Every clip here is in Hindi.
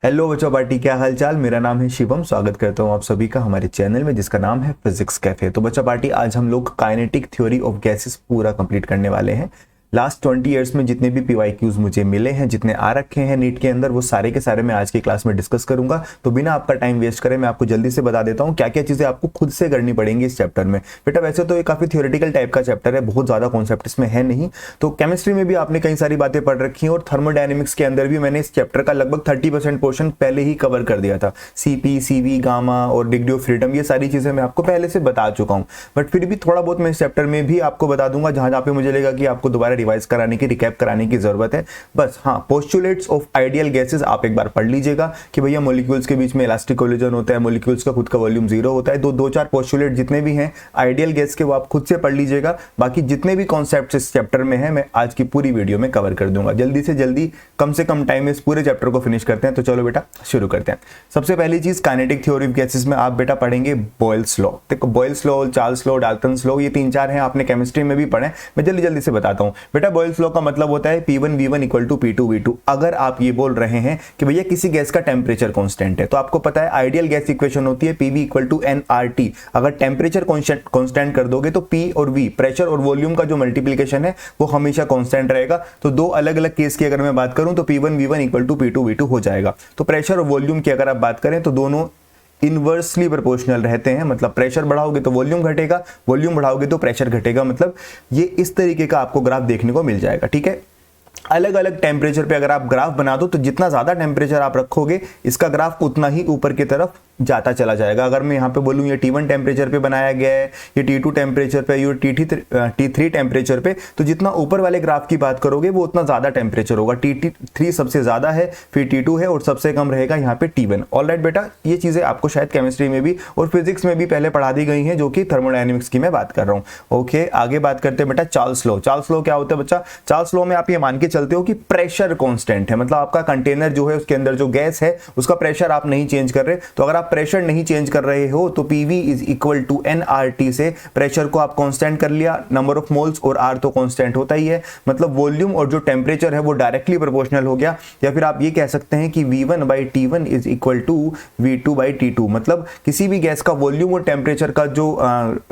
हेलो बच्चों पार्टी, क्या हाल चाल। मेरा नाम है शिवम। स्वागत करता हूं आप सभी का हमारे चैनल में जिसका नाम है फिजिक्स कैफे। तो बच्चों पार्टी, आज हम लोग काइनेटिक थ्योरी ऑफ गैसेस पूरा कंप्लीट करने वाले हैं। लास्ट 20 ईयर्स में जितने भी पीवाईक्यूज मुझे मिले हैं, जितने आ रखे हैं नीट के अंदर, वो सारे के सारे मैं आज की क्लास में डिस्कस करूंगा। तो बिना आपका टाइम वेस्ट करें मैं आपको जल्दी से बता देता हूं क्या क्या चीजें आपको खुद से करनी पड़ेंगी इस चैप्टर में। बेटा वैसे तो ये काफी थियोरेटिकल टाइप का चैप्टर है, बहुत ज्यादा कॉन्सेप्ट इसमें है नहीं। तो केमिस्ट्री में भी आपने कई सारी बातें पढ़ रखी हैं और थर्मोडायनेमिक्स के अंदर भी मैंने इस चैप्टर का लगभग 30% पोर्शन पहले ही कवर कर दिया था। सीपी, सीवी, गामा और डिग्री ऑफ फ्रीडम, ये सारी चीजें मैं आपको पहले से बता चुका हूं। बट फिर भी थोड़ा बहुत मैं इस चैप्टर में भी आपको बता दूंगा जहां जहां पे मुझे लगेगा कि आपको दोबारा रिवाइज कराने की, रिकैप कराने की जरूरत है। बस हाँ, पोस्टुलेट्स ऑफ आइडियल गैसेस आप एक बार पढ़ लीजिएगा कि भैया मॉलिक्यूल्स के बीच में इलास्टिक कोलिजन होता है, मॉलिक्यूल्स का खुद का वॉल्यूम 0 होता है। दो चार पोस्टुलेट जितने भी हैं आइडियल गैस के वो आप खुद से पढ़ लीजिएगा। बाकी जितने भी कॉन्सेप्ट्स इस चैप्टर में है मैं आज की पूरी वीडियो में कवर कर दूंगा। जल्दी से जल्दी, कम से कम टाइम में इस पूरे चैप्टर को फिनिश करते हैं। तो चलो बेटा शुरू करते हैं। सबसे पहली चीज, काइनेटिक थ्योरी ऑफ गैसेस में आप बेटा पढ़ेंगे बॉयल्स लॉ। देखो Boyle's law, Charles law, Dalton's law, ये 3-4 हैं, आपने केमिस्ट्री में भी पढ़े। मैं जल्दी जल्दी से बताता हूं। बेटा बॉयल्स लॉ का मतलब होता है P1 V1 equal to P2 V2। अगर आप ये बोल रहे हैं कि भैया किसी गैस का टेम्परेचर कांस्टेंट है, तो आपको पता है आइडियल गैस इक्वेशन होती है PV इक्वल टू nRT। अगर टेम्परेचर कांस्टेंट कर दोगे तो P और V, प्रेशर और वॉल्यूम का जो मल्टीप्लिकेशन है वो हमेशा कांस्टेंट रहेगा। तो दो अलग अलग केस की अगर मैं बात करूं तो P1 V1 equal to P2 V2 हो जाएगा। तो प्रेशर और वॉल्यूम की अगर आप बात करें तो दोनों इनवर्सली प्रोपोर्शनल रहते हैं। मतलब प्रेशर बढ़ाओगे तो वॉल्यूम घटेगा, वॉल्यूम बढ़ाओगे तो प्रेशर घटेगा। मतलब ये इस तरीके का आपको ग्राफ देखने को मिल जाएगा। ठीक है, अलग अलग टेम्परेचर पे अगर आप ग्राफ बना दो तो जितना ज्यादा टेम्परेचर आप रखोगे इसका ग्राफ उतना ही ऊपर की तरफ जाता चला जाएगा। अगर मैं यहाँ पे बोलूँ ये T1 टेम्परेचर पे बनाया गया है, ये T2 टेम्परेचर पे, ये T3 टेम्परेचर पे, तो जितना ऊपर वाले ग्राफ की बात करोगे वो उतना ज्यादा टेम्परेचर होगा। T3 सबसे ज्यादा है, फिर T2 है और सबसे कम रहेगा यहाँ पे T1। ऑलराइट बेटा, ये चीजें आपको शायद केमिस्ट्री में भी और फिजिक्स में भी पहले पढ़ा दी गई हैं, जो कि थर्मोडायनेमिक्स की मैं बात कर रहा हूँ। ओके, आगे बात करते हैं बेटा चार्ल्स लॉ। चार्ल्स लॉ क्या होता है बच्चा? चार्ल्स लॉ में आप ये मान के चलते हो कि प्रेशर कांस्टेंट है। मतलब आपका कंटेनर जो है उसके अंदर जो गैस है उसका प्रेशर आप नहीं चेंज कर रहे। तो अगर आप प्रेशर नहीं चेंज कर रहे हो तो PV is equal to nRT से प्रेशर को आप कांस्टेंट कर लिया, नंबर ऑफ मोल्स और R तो कांस्टेंट होता ही है। मतलब वॉल्यूम और जो टेम्परेचर है वो डायरेक्टली प्रोपोर्शनल हो गया। या फिर आप ये कह सकते हैं कि V1/T1 is equal to V2/T2। मतलब किसी भी गैस का वॉल्यूम और टेम्परेचर का जो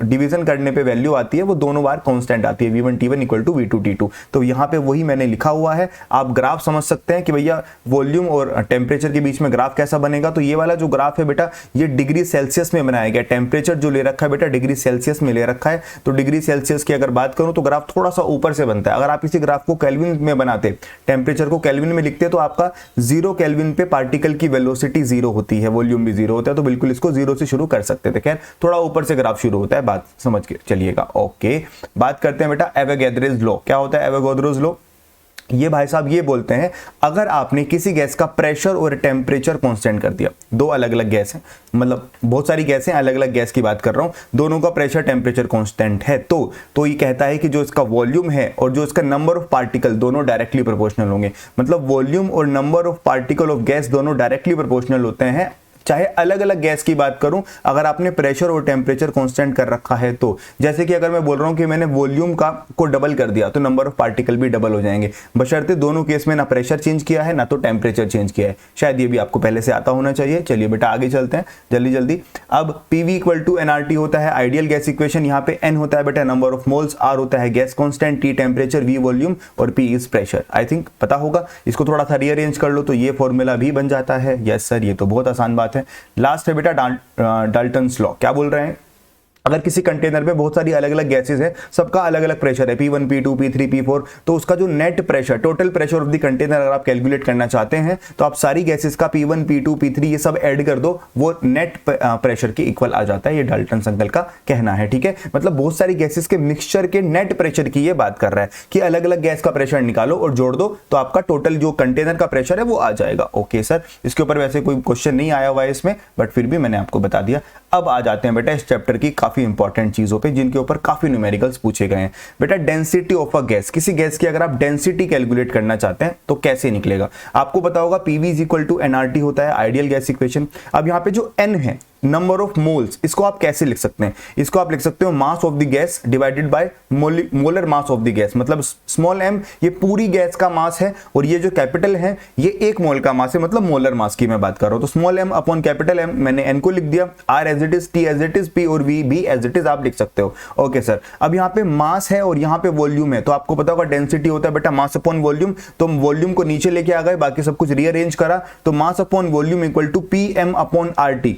डिवीजन करने पे वैल्यू आती है वो दोनों बार कांस्टेंट आती है, V1T1 इक्वल टू V2T2। तो यहाँ पे वही मैंने लिखा हुआ है। आप ग्राफ समझ सकते हैं कि भैया वॉल्यूम और टेम्परेचर के बीच में ग्राफ कैसा बनेगा। तो ये वाला जो ग्राफ है बेटा ये डिग्री सेल्सियस में बनाया गया। टेम्परेचर जो ले रखा है बेटा डिग्री सेल्सियस में ले रखा है। तो डिग्री सेल्सियस की अगर बात करूं तो ग्राफ थोड़ा सा ऊपर से बनता है। अगर आप इसी ग्राफ को केल्विन में बनाते, टेम्परेचर को केल्विन में लिखते तो आपका 0 केल्विन पे पार्टिकल की वेलोसिटी 0 होती है, वॉल्यूम भी 0 होता है। तो बिल्कुल इसको 0 से शुरू कर सकते थे। खैर थोड़ा ऊपर से ग्राफ शुरू होता है, बात समझ के चलिएगा। ओके, बात करते हैं बेटा एवोगैड्रोस लॉ। क्या होता है एवोगैड्रोस लॉ? ये भाई साहब ये बोलते हैं अगर आपने किसी गैस का प्रेशर और टेम्परेचर कांस्टेंट कर दिया, दो अलग अलग गैस हैं, मतलब बहुत सारी गैस हैं, अलग अलग गैस की बात कर रहा हूं, दोनों का प्रेशर टेम्परेचर कांस्टेंट है, तो ये कहता है कि जो इसका वॉल्यूम है और जो इसका नंबर ऑफ पार्टिकल दोनों डायरेक्टली प्रोपोर्शनल होंगे। मतलब वॉल्यूम और number of particle of gas दोनों डायरेक्टली प्रोपोर्शनल होते हैं। चाहे अलग अलग गैस की बात करूं, अगर आपने प्रेशर और टेम्परेचर कांस्टेंट कर रखा है तो जैसे कि अगर मैं बोल रहा हूं कि मैंने वॉल्यूम को डबल कर दिया तो नंबर ऑफ पार्टिकल भी डबल हो जाएंगे, बशर्ते दोनों केस में ना प्रेशर चेंज किया है ना तो टेम्परेचर चेंज किया है। शायद ये भी आपको पहले से आता होना चाहिए। चलिए बेटा आगे चलते हैं जल्दी जल्दी। अब PV इक्वल टू nRT होता है आइडियल गैस इक्वेशन। यहाँ पे n होता है बेटा नंबर ऑफ मोल्स, R होता है gas constant, T temperature, V volume और P is pressure. I think पता होगा। इसको थोड़ा सा रीअरेंज कर लो तो ये फॉर्मूला भी बन जाता है। यस सर, ये तो बहुत आसान बात है। लास्ट बेटा डाल्टन्स लॉ। क्या बोल रहे हैं? अगर किसी कंटेनर में बहुत सारी अलग अलग गैसेस है, सबका अलग अलग प्रेशर है, P1 P2 P3 P4, तो उसका जो net pressure, total pressure of the container अगर आप कैलकुलेट करना चाहते हैं तो आप सारी गैसेस का P1 P2 P3 ये सब ऐड कर दो, वो नेट प्रेशर के इक्वल आ जाता है। ये डाल्टन्स अंकल का कहना है। ठीक है, मतलब बहुत सारी गैसेस के मिक्सचर के नेट प्रेशर की ये बात कर रहा है कि अलग अलग गैस का प्रेशर निकालो और जोड़ दो तो आपका टोटल जो कंटेनर का प्रेशर है वो आ जाएगा। ओके सर, इसके ऊपर वैसे कोई क्वेश्चन नहीं आया हुआ है इसमें, बट फिर भी मैंने आपको बता दिया। अब आ जाते हैं बेटा इस चैप्टर की काफी इंपॉर्टेंट चीजों पे जिनके ऊपर काफी न्यूमेरिकल्स पूछे गए हैं। बेटा डेंसिटी ऑफ अ गैस, किसी गैस की अगर आप डेंसिटी कैलकुलेट करना चाहते हैं तो कैसे निकलेगा? आपको पता होगा PV is equal to nRT होता है आइडियल गैस इक्वेशन। अब यहाँ पे जो n है नंबर ऑफ मोल्स, इसको आप कैसे लिख सकते हैं, इसको आप लिख सकते हो mass of the gas divided by molar mass of the gas. मतलब स्मॉल m ये पूरी गैस का मास है और ये जो कैपिटल है ये एक मोल का मास है, मतलब मोलर मास की मैं बात कर रहा हूं। तो small m upon capital M, मैंने n को लिख दिया, r as it is, t as it is, p और v भी एज इट इज आप लिख सकते हो। ओके सर, अब यहाँ पे मास है और यहाँ पे वॉल्यूम है, तो आपको पता होगा डेंसिटी होता है बेटा मास अपॉन वॉल्यूम, तो हम वॉल्यूम को नीचे लेके आ गए, बाकी सब कुछ रीअरेंज करा, तो mass upon volume equal to pm upon rt।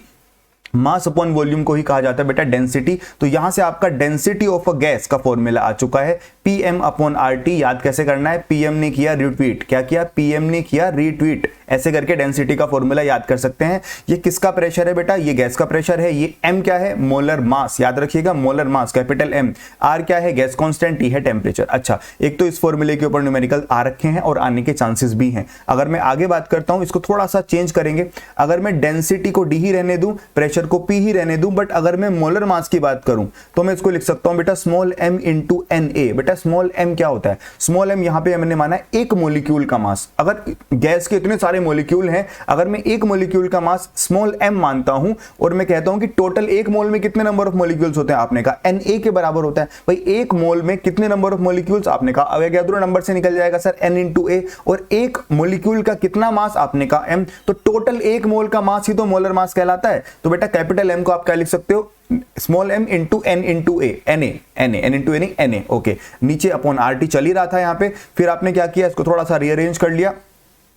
Mass upon volume को ही कहा जाता है बेटा डेंसिटी। तो यहां से आपका डेंसिटी ऑफ अ गैस का फॉर्मूला आ चुका है pm अपॉन RT। याद कैसे करना है, pm ने किया रिट्वीट, क्या किया, pm ने किया रिट्वीट, ऐसे करके डेंसिटी का फॉर्मूला याद कर सकते हैं। ये किसका प्रेशर है बेटा, ये गैस का प्रेशर है, ये m क्या है, मोलर मास, याद रखिएगा molar mass capital M, r क्या है गैस कांस्टेंट, t है टेम्परेचर। अच्छा, एक तो इस फॉर्मूले के ऊपर न्यूमेरिकल आ रखे हैं और आने के चांसेस भी हैं। अगर मैं आगे बात करता हूं, इसको थोड़ा सा चेंज करेंगे, अगर मैं डेंसिटी को d ही रहने दूं, प्रेशर को p ही रहने दूं, बट अगर मैं मोलर मास की बात करूं तो मैं इसको लिख सकता हूं बेटा स्मॉल m इंटू Na। बेटा स्मॉल m क्या होता है, स्मॉल m यहां पे मैंने माना एक मोलिक्यूल का मास। अगर गैस के इतने सारे मोलिक्यूल हैं, अगर मैं एक मोलिक्यूल का मास स्मॉल m मानता हूं और मैं कहता हूं कि टोटल एक मोल में कितने नंबर ऑफ मोलिक्यूल्स होते हैं, आपने कहा Na के बराबर होता है। भाई एक मोल में कितने नंबर ऑफ मोलिक्यूल्स, आपने कहा अवोगाद्रो नंबर से निकल जाएगा सर n इंटू a, और एक मोलिक्यूल का कितना मास, आपने कहा m, तो टोटल एक मोल का मास ही तो मोलर मास कहलाता है। तो बेटा कैपिटल M को आप क्या लिख सकते हो, small m into n into a, n into na, okay. नीचे अपॉन RT चल ही रहा था यहाँ पे, फिर आपने क्या किया, इसको थोड़ा सा रीअरेंज कर लिया।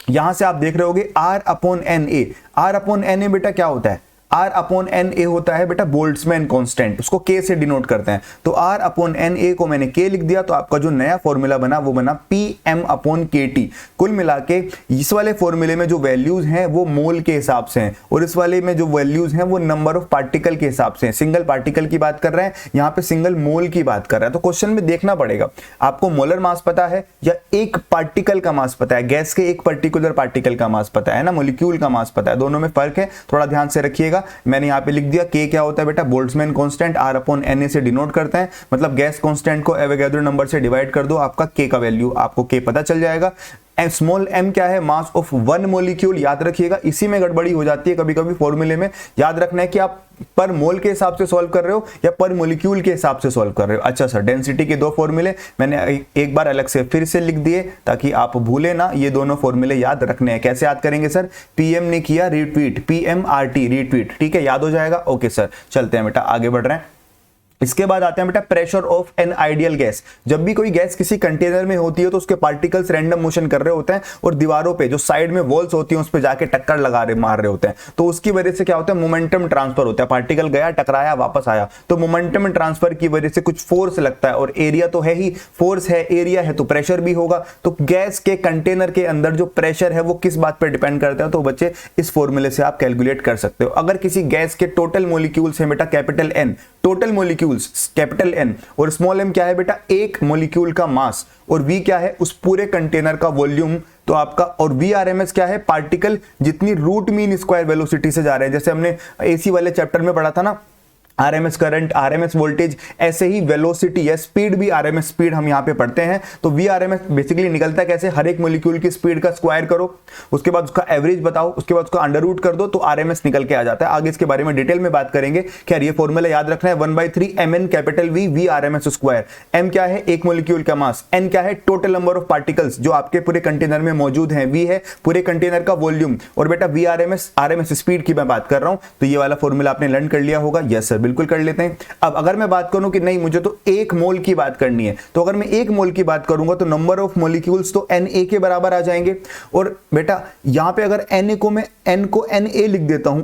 यहां से आप देख रहे होगे R upon Na, R upon Na बेटा क्या होता है, R अपॉन Na होता है बेटा बोल्ट्जमैन कांस्टेंट, उसको K से डिनोट करते हैं। तो R अपॉन Na को मैंने K लिख दिया, तो आपका जो नया फॉर्मूला बना वो बना Pm अपॉन KT। कुल मिला के इस वाले फॉर्मूले में जो वैल्यूज हैं वो मोल के हिसाब से हैं और इस वाले में जो वैल्यूज हैं वो नंबर ऑफ पार्टिकल के हिसाब से हैं। सिंगल पार्टिकल की बात कर रहे हैं, यहाँ पे सिंगल मोल की बात कर रहा है। तो क्वेश्चन में देखना पड़ेगा आपको मोलर मास पता है या एक पार्टिकल का मास पता है, गैस के एक पर्टिकुलर पार्टिकल का मास पता है ना, मोलिक्यूल का मास पता है, दोनों में फर्क है, थोड़ा ध्यान से रखिएगा। मैंने यहां पे लिख दिया K क्या होता है बेटा Boltzmann constant, R upon Na से डिनोट करते हैं, मतलब गैस कांस्टेंट को एवोगाद्रो नंबर से डिवाइड कर दो, आपका K का वैल्यू आपको K पता चल जाएगा। स्मॉल m क्या है, मास ऑफ वन मोलिक्यूल, याद रखिएगा। इसी में गड़बड़ी हो जाती है कभी कभी फॉर्मूले में, याद रखना है कि आप पर मोल के हिसाब से सॉल्व कर रहे हो या पर मोलिक्यूल के हिसाब से सॉल्व कर रहे हो। अच्छा सर, डेंसिटी के दो फॉर्मूले मैंने एक बार अलग से फिर से लिख दिए ताकि आप भूले ना, ये दोनों फॉर्मूले याद रखने हैं। कैसे याद करेंगे सर, pm ने किया रिट्वीट, pm RT रिट्वीट, ठीक है, याद हो जाएगा। ओके सर, चलते हैं बेटा, आगे बढ़ रहे हैं। इसके बाद आते हैं बेटा pressure of an ideal gas. जब भी कोई गैस किसी कंटेनर में होती है तो उसके पार्टिकल्स रैंडम मोशन कर रहे होते हैं और दीवारों पे जो साइड में वॉल्स होती हैं उस पे जाके टक्कर मार रहे होते हैं, तो उसकी वजह से क्या होता है, मोमेंटम ट्रांसफर होता है। पार्टिकल गया, टकराया, वापस आया, तो मोमेंटम ट्रांसफर की वजह से कुछ फोर्स लगता है, और एरिया तो है ही, फोर्स है, एरिया है, तो प्रेशर भी होगा। तो गैस के कंटेनर के अंदर जो प्रेशर है वो किस बात पर डिपेंड करता है, तो बच्चे इस फॉर्मूले से आप कैलकुलेट कर सकते हो। अगर किसी गैस के टोटल मोलिक्यूल्स है बेटा capital N, total molecules capital N, और स्मॉल m क्या है बेटा एक मोलिक्यूल का मास, और V क्या है उस पूरे कंटेनर का वॉल्यूम, तो आपका, और Vrms क्या है पार्टिकल जितनी रूट मीन स्क्वायर वेलोसिटी से जा रहे हैं। जैसे हमने AC वाले चैप्टर में पढ़ा था ना, RMS करंट, RMS वोल्टेज, ऐसे ही वेलोसिटी या स्पीड भी RMS स्पीड हम यहाँ पे पढ़ते हैं। तो Vrms बेसिकली निकलता है कैसे, हर एक मोलिक्यूल की स्पीड का स्क्वायर करो, उसके बाद उसका एवरेज बताओ, उसके बाद उसका अंडर रूट कर दो, तो RMS निकल के आ जाता है। आगे इसके बारे में डिटेल में बात करेंगे। खैर ये फॉर्मूला याद रखना है, 1/3 mn capital V Vrms square. m क्या है एक मोलिक्यूल का मास, n क्या है टोटल नंबर ऑफ पार्टिकल्स जो आपके पूरे कंटेनर में मौजूद हैं, V है पूरे कंटेनर का वॉल्यूम, और बेटा RMS स्पीड की मैं बात कर रहा हूं। तो ये वाला फॉर्मूला आपने लर्न कर लिया होगा। यस सर, बिल्कुल कर लेते हैं। अब अगर मैं बात करूं कि नहीं मुझे तो एक मोल की बात करनी है, तो अगर मैं एक मोल की बात करूंगा तो नंबर ऑफ मॉलिक्यूल्स तो Na के बराबर आ जाएंगे। और बेटा यहां पे अगर Na को मैं n को Na लिख देता हूं,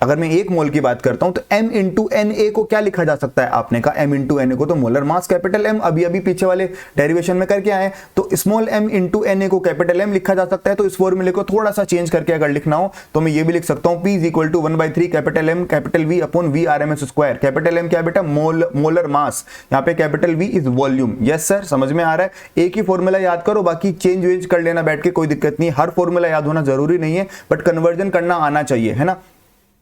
अगर मैं एक मोल की बात करता हूं तो m इंटू Na को क्या लिखा जा सकता है, आपने कहा m इंटू Na को तो मोलर मास कैपिटल M, अभी पीछे वाले डेरिवेशन में करके आए, तो स्मॉल m इंटू Na को कैपिटल M लिखा जा सकता है। तो इस फॉर्मूले को थोड़ा सा चेंज करके अगर लिखना हो तो मैं ये भी लिख सकता हूं, P is equal to 1/3 capital M capital V upon V RMS square. Capital M क्या है बेटा मोलर मास, यहाँ पे capital V is volume. Yes sir, समझ में आ रहा है। एक ही फॉर्मूला याद करो, बाकी चेंज वेंज कर लेना बैठ के, कोई दिक्कत नहीं। हर फॉर्मूला याद होना जरूरी नहीं है, बट कन्वर्जन करना आना चाहिए, है ना।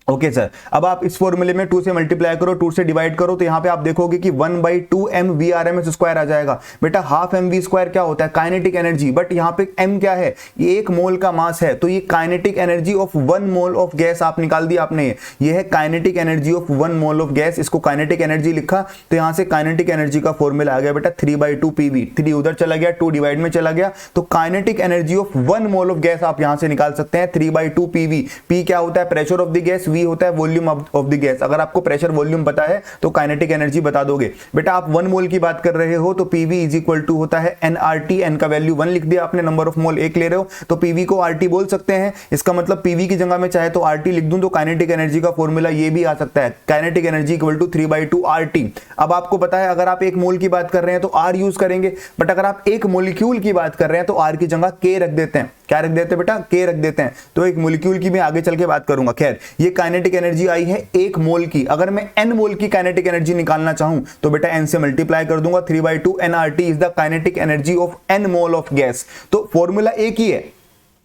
ओके सर, अब आप इस फॉर्मूले में 2 से मल्टीप्लाई करो, 2 से डिवाइड करो, तो यहां पे आप देखोगे कि 1/2 mv/rms² आ जाएगा। बेटा हाफ mv² क्या होता है? Kinetic energy. बट यहां पे m क्या है? ये 1 मोल का मास है, तो ये kinetic energy of 1 mole of gas आप निकाल दिया आपने। ये है kinetic energy of 1 mole of gas, इसको काइनेटिक एनर्जी लिखा, तो यहां से काइनेटिक एनर्जी का फॉर्मूला आ गया बेटा 3/2 pv। 3 उधर चला गया, 2 डिवाइड में चला गया, तो kinetic energy of 1 mole of gas आप यहां से निकाल सकते हैं 3/2 pv। p क्या होता है? Pressure of the gas, v होता है वॉल्यूम ऑफ द गैस। अगर आपको प्रेशर वॉल्यूम पता है तो काइनेटिक एनर्जी बता दोगे। बेटा आप 1 मोल की बात कर रहे हो तो pv इज इक्वल टू होता है nRT। n का वैल्यू 1 लिख दिया आपने, नंबर ऑफ मोल 1 ले रहे हो तो pv को RT बोल सकते हैं। इसका मतलब pv की जगह में चाहे तो RT लिख दूं तो काइनेटिक एनर्जी का फॉर्मूला ये भी आ सकता है, kinetic energy equal to 3/2 RT। अब आपको पता है अगर आप 1 मोल की बात कर रहे हैं तो R यूज करेंगे, बट अगर आप एक मोलिक्यूल की बात कर रहे हैं तो R की जगह K रख देते हैं। क्या रख देते हैं बेटा? K रख देते हैं। तो एक मोलिक्यूल की मैं आगे चल के बात करूंगा। खैर, ये काइनेटिक एनर्जी आई है 1 मोल की। अगर मैं n मोल की काइनेटिक एनर्जी निकालना चाहूं तो बेटा n से मल्टीप्लाई कर दूंगा, 3/2 nRT is the kinetic energy of n mole of gas. तो फॉर्मूला एक ही है,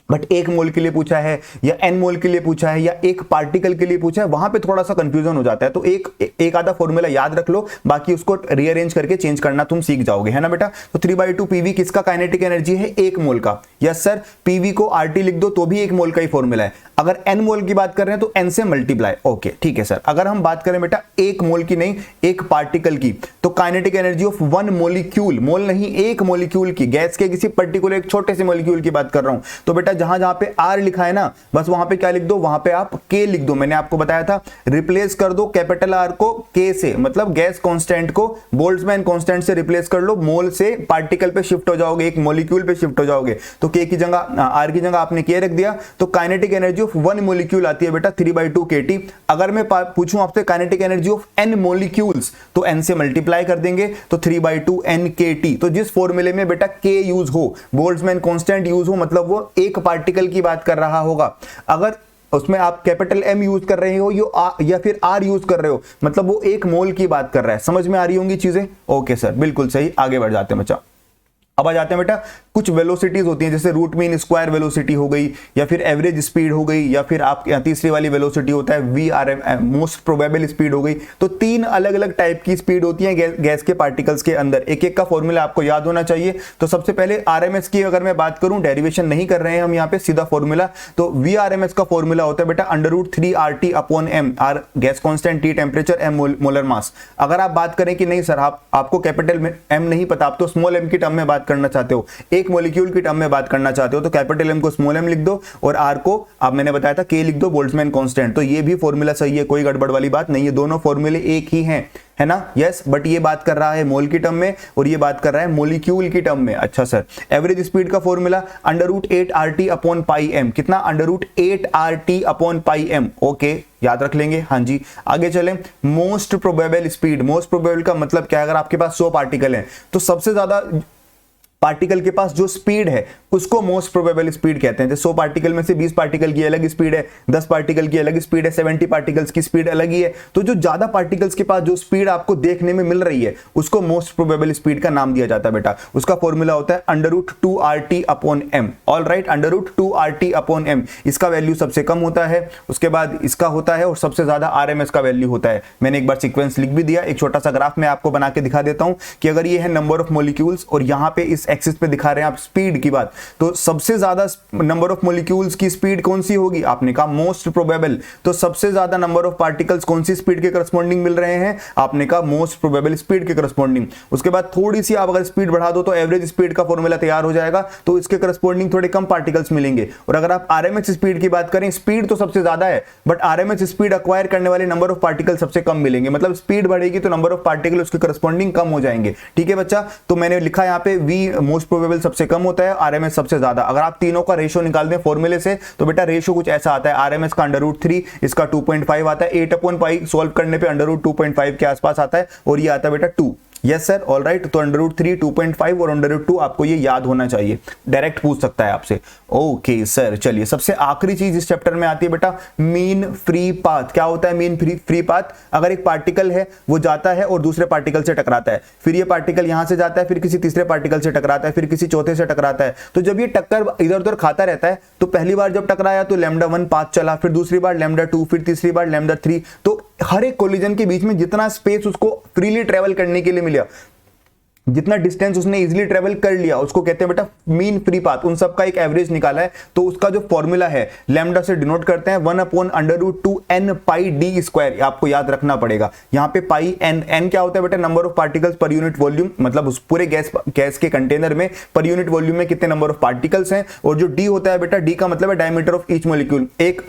बट 1 मोल के लिए पूछा है या n मोल के लिए पूछा है या एक पार्टिकल के लिए पूछा है, वहां पे थोड़ा सा कंफ्यूजन हो जाता है। तो एक आधा फॉर्मूला याद रख लो, बाकी उसको रीअरेंज करके चेंज करना तुम सीख जाओगे, है ना बेटा। तो 3/2 pv किसका काइनेटिक एनर्जी है? 1 मोल का। यस सर, pv को RT लिख दो तो भी 1 मोल का ही फॉर्मूला है। अगर n मोल की बात कर रहे हैं तो n से मल्टीप्लाई। ओके ठीक है सर। अगर हम बात करें बेटा 1 मोल की नहीं, एक पार्टिकल की, तो काइनेटिक एनर्जी ऑफ 1 मोलिक्यूल, मोल नहीं 1 मोलिक्यूल की, गैस के किसी पर्टिकुलर एक छोटे से मोलिक्यूल की बात कर रहा हूं, तो बेटा जहां जहां पे R लिखा है ना, बस वहां पे क्या लिख दो? वहां पे आप K लिख दो। मैंने आपको बताया था रिप्लेस कर दो कैपिटल R को K से, मतलब गैस कांस्टेंट को बोल्ट्जमैन कांस्टेंट से रिप्लेस कर लो, मोल से पार्टिकल पे शिफ्ट हो जाओगे, एक मोलिक्यूल पे शिफ्ट हो जाओगे। तो K की जगह R की जगह आपने K रख दिया, तो काइनेटिक एनर्जी ऑफ 1 मोलिक्यूल आती है बेटा 3/2 kT। अगर मैं पूछूं आपसे kinetic energy of n molecules, तो n से मल्टीप्लाई कर देंगे तो 3/2 nKT। तो जिस फॉर्मूले में बेटा K यूज हो, बोल्ट्जमैन कांस्टेंट यूज हो, मतलब वो एक पार्टिकल की बात कर रहा होगा। अगर उसमें आप कैपिटल M यूज कर रहे हो या फिर R यूज कर रहे हो, मतलब वो 1 मोल की बात कर रहा है। समझ में आ रही होंगी चीजें? ओके सर, बिल्कुल सही। आगे बढ़ जाते हैं बच्चा। अब आ जाते हैं बेटा, कुछ वेलोसिटीज होती हैं, जैसे रूट मीन स्क्वायर वेलोसिटी हो गई, या फिर एवरेज स्पीड हो गई, या फिर आप तीसरी वाली वेलोसिटी होता है VRM, मोस्ट प्रोबेबल स्पीड हो गई। तो 3 अलग अलग टाइप की स्पीड होती है गैस के पार्टिकल्स के अंदर। एक एक का फॉर्मूला आपको याद होना चाहिए। तो सबसे पहले RMS की अगर मैं बात करूं, डेरिवेशन नहीं कर रहे हैं हम यहाँ पे, सीधा फॉर्मूला। तो VRMS का फॉर्मूला होता है बेटा √3RT/m, R gas constant, T temperature, M molar mass. अगर आप बात करें कि नहीं सर आपको कैपिटल M नहीं पता, आप तो स्मॉल m की टर्म में बात करना चाहते हो, एक मॉलिक्यूल की टर्म में बात करना चाहते हो, तो कैपिटल M को स्मॉल m लिख दो और R को आप मैंने बताया था K लिख दो, बोल्ट्जमैन कांस्टेंट। तो ये भी फॉर्मूला सही है, कोई गड़बड़ वाली बात नहीं है, दोनों फॉर्मूले एक ही हैं, है ना। यस, बट ये बात कर रहा है मोल की टर्म में और ये बात कर रहा है मॉलिक्यूल की टर्म में। अच्छा सर, एवरेज स्पीड का फॉर्मूला √8RT/m। कितना? √8RT/m। ओके, याद रख लेंगे। हाँ जी, आगे चलें। Most probable speed, most probable का मतलब क्या है? अगर आपके पास 100 पार्टिकल हैं तो सबसे ज्यादा पार्टिकल के पास जो स्पीड है उसको मोस्ट प्रोबेबल स्पीड कहते हैं। 100 पार्टिकल में से 20 पार्टिकल की अलग स्पीड है, 10 पार्टिकल की अलग स्पीड है, 70 पार्टिकल्स की स्पीड अलग ही है। तो जो ज्यादा पार्टिकल्स के पास जो स्पीड आपको देखने में मिल रही है उसको मोस्ट प्रोबेबल स्पीड का नाम दिया जाता है बेटा। उसका फॉर्मूला होता है √2RT/m। All right, √2RT/m। इसका वैल्यू सबसे कम होता है, उसके बाद इसका होता है और सबसे ज्यादा RMS का वैल्यू होता है। मैंने एक बार सीक्वेंस लिख भी दिया, एक छोटा सा ग्राफ मैं आपको बना के दिखा देता हूं कि अगर ये है नंबर ऑफ मॉलिक्यूल्स और यहां पे इस एक्सिस पे दिखा रहे हैं आप स्पीड की बात, तो सबसे ज्यादा नंबर ऑफ मॉलिक्यूल्स की स्पीड कौन सी होगी? आपने कहा मोस्ट प्रोबेबल। तो सबसे ज्यादा नंबर ऑफ पार्टिकल्स कौन सी स्पीड के करस्पॉन्डिंग मिल रहे हैं? आपने कहा मोस्ट प्रोबेबल स्पीड के करस्पॉन्डिंग। उसके बाद थोड़ी सी आप अगर स्पीड बढ़ा दो तो एवरेज स्पीड का फॉर्मूला तैयार हो जाएगा, तो इसके करस्पॉन्डिंग थोड़े कम पार्टिकल्स मिलेंगे। और अगर आप RMS स्पीड की बात करें, स्पीड तो सबसे ज्यादा है बट RMS स्पीड अक्वायर करने वाले नंबर ऑफ पार्टिकल सबसे कम मिलेंगे। मतलब स्पीड बढ़ेगी तो नंबर ऑफ पार्टिकल उसके करस्पॉन्डिंग कम हो जाएंगे। ठीक है बच्चा, तो मैंने लिखा यहाँ पे V मोस्ट प्रोबेबल सबसे कम होता है, RMS सबसे ज्यादा। अगर आप तीनों का रेशो निकाल दें फॉर्मूले से तो बेटा रेशो कुछ ऐसा आता है, RMS का √3, इसका 2.5 आता है, 8/π सॉल्व करने पे √2.5 के आसपास आता है और ये आता है बेटा 2। Yes sir, all right. तो √3, 2.5 और √2 आपको ये याद होना चाहिए, डायरेक्ट पूछ सकता है आपसे। ओके सर, चलिए सबसे आखिरी चीज इस चैप्टर में आती है बेटा मीन फ्री पाथ। क्या होता है मीन फ्री पाथ? अगर एक पार्टिकल है वो जाता है और दूसरे पार्टिकल से टकराता है, फिर ये पार्टिकल यहां से जाता है, फिर किसी तीसरे पार्टिकल से टकराता है, फिर किसी चौथे से टकराता है, तो जब ये टक्कर इधर उधर खाता रहता है तो पहली बार जब टकराया तो λ1 पाथ चला, फिर दूसरी बार λ2, फिर तीसरी बार λ3, तो हर एक कोलिजन के बीच में जितना स्पेस उसको फ्रीली ट्रेवल करने के लिए मिला, जितना डिस्टेंस उसने इजीली ट्रेवल कर लिया, उसको कहते हैं बेटा मीन फ्री पाथ। उन सब का एक एवरेज निकाला है, तो उसका जो फॉर्मूला है लैम्डा से डिनोट करते हैं 1/√2n पाई डी स्क्वायर। आपको याद रखना पड़ेगा यहाँ पे पाई n क्या होता है बेटा? Number of particles per unit volume, मतलब उस पूरे गैस के कंटेनर में पर यूनिट वॉल्यूम में कितने नंबर ऑफ पार्टिकल्स हैं। और जो डी होता है बेटा, डी का मतलब है डायमीटर ऑफ ईच मॉलिक्यूल। एक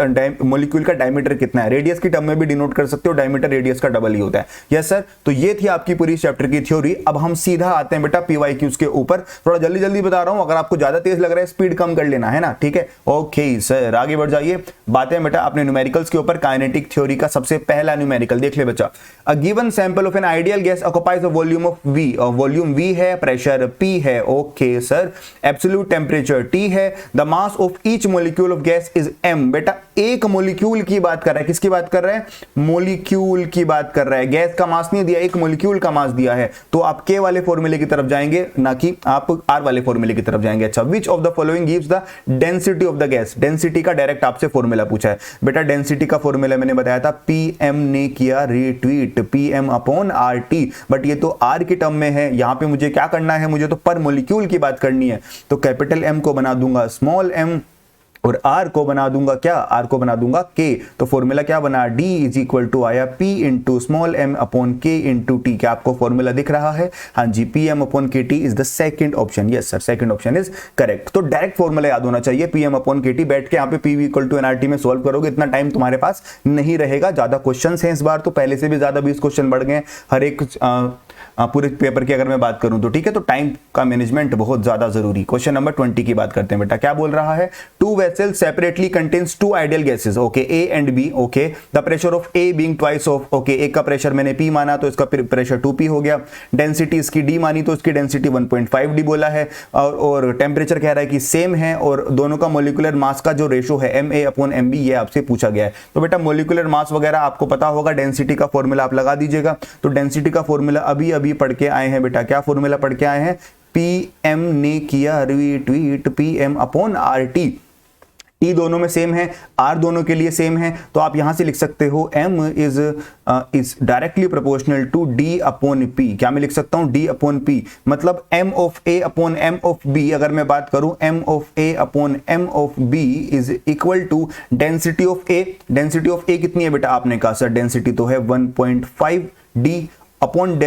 मॉलिक्यूल का डायमीटर कितना है, रेडियस की टर्म में भी डिनोट कर सकते हो, डायमीटर रेडियस का डबल ही होता है। यस सर, तो ये थी आपकी पूरी चैप्टर की थ्योरी। अब हम सीधा आते हैं बेटा पीवाईक्यूज के ऊपर। थोड़ा जल्दी जल्दी बता रहा हूं, अगर आपको ज्यादा तेज लग रहा है स्पीड कम कर लेना है ना, ठीक है। ओके सर, आगे बढ़ जाइए। बातें बेटा अपने न्यूमेरिकल्स के ऊपर। काइनेटिक थ्योरी का सबसे पहला न्यूमेरिकल देख ले बच्चा। A given sample of an ideal gas occupies a volume of V, और वॉल्यूम V है, प्रेशर P है, okay sir, absolute temperature T है, the mass of each molecule of gas is M। बेटा एक मॉलिक्यूल की बात कर रहा है, किसकी बात कर रहा है? मॉलिक्यूल की बात कर रहा है, गैस का मास नहीं दिया, एक मॉलिक्यूल का मास दिया है। तो आप K वाले फॉर्मूले की तरफ जाएंगे, ना कि आप R वाले फॉर्मूले की तरफ जाएंगे। अच्छा, which of the following gives the density of the gas? Density का डायरेक्ट आपसे फॉर्मूला पूछा है बेटा। डेंसिटी का फॉर्मूला मैंने बताया था, PM ने किया रिट्वीट, PM/RT, बट ये तो R की टर्म में है। यहां पे मुझे क्या करना है? मुझे तो पर मॉलिक्यूल की बात करनी है, तो कैपिटल M को बना दूंगा स्मॉल m और R को बना दूंगा क्या? R को बना दूंगा K। तो फॉर्मूला क्या बना? D इज इक्वल टू आया P into small m upon K into T। क्या आपको फॉर्मूला दिख रहा है? हाँ जी, PM/KT is the second option. Yes sir, second option is correct. तो डायरेक्ट फॉर्मूला याद होना चाहिए, PM/KT। बैठ के यहाँ पे PV इक्वल टू NRT में सॉल्व करोगे, इतना टाइम तुम्हारे पास नहीं रहेगा। ज्यादा क्वेश्चन है इस बार, तो पहले से भी ज्यादा 20 क्वेश्चन बढ़ गए हर एक पूरे पेपर की अगर मैं बात करूं तो, ठीक है। तो टाइम का मैनेजमेंट बहुत ज्यादा जरूरी। क्वेश्चन नंबर 20 की बात करते हैं बेटा। क्या बोल रहा है? Two vessels separately contains two ideal gases, okay, A and B, okay, the pressure of A being twice of, okay, एक का प्रेशर मैंने P माना तो इसका प्रेशर 2P हो गया। डेंसिटी इसकी D मानी तो इसकी डेंसिटी 1.5D बोला है, और टेम्परेचर कह रहा है कि सेम है, और दोनों का मोलिकुलर मास का जो रेशो है MA/MB, ये आपसे पूछा गया है। तो बेटा मोलिकुलर मास वगैरह आपको पता होगा, डेंसिटी का फॉर्मूला आप लगा दीजिएगा। तो डेंसिटी का फॉर्मूला अभी अभी पढ़ के आए हैं बेटा। क्या फॉर्मूला पढ़ के आए हैं? PM ने किया रिट्वीट, PM/RT। T दोनों में सेम है, R दोनों के लिए सेम है, तो आप यहां से लिख सकते हो M is directly proportional to D/P। क्या मैं लिख सकता हूं? D/P, मतलब M of A upon M of B। अगर मैं बात करूं M of A upon M of B is equal to density of A। Density of A कितनी है बेटा? आपने कहा सर डेंसिटी तो है 1.5D upon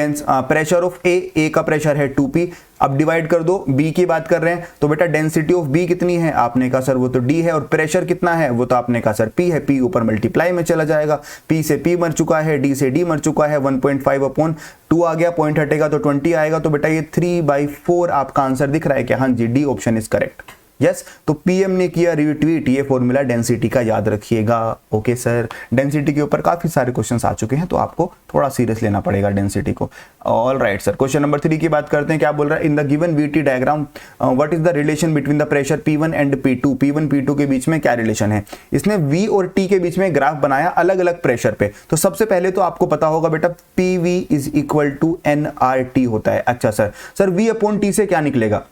pressure of A का प्रेशर है 2P। अब डिवाइड कर दो, B की बात कर रहे हैं तो बेटा डेंसिटी ऑफ B कितनी है? आपने कहा सर वो तो D है, और प्रेशर कितना है? वो तो आपने कहा सर P है। P ऊपर मल्टीप्लाई में चला जाएगा, P से P मर चुका है, D से D मर चुका है, 1.5/2 आ गया, पॉइंट हटेगा तो 20 आएगा। तो बेटा ये 3/4 आपका आंसर दिख रहा है क्या? हाँ जी, D option is correct. Yes, तो PM ने किया रिट्वीट, ये फॉर्मूला डेंसिटी का याद रखिएगा। ओके सर, डेंसिटी के ऊपर काफी सारे क्वेश्चंस आ चुके हैं, तो आपको थोड़ा सीरियस लेना पड़ेगा डेंसिटी को। All right sir, question number 3 की बात करते हैं। क्या बोल रहा है? In the given VT diagram what is the relation between the pressure P1 and P2? P1 P2 के बीच में क्या रिलेशन है? इसने V और T के बीच में ग्राफ बनाया अलग अलग प्रेशर पे। तो सबसे पहले तो आपको पता होगा बेटा PV is equal to NRT होता है। अच्छा सर V/T से क्या निकलेगा?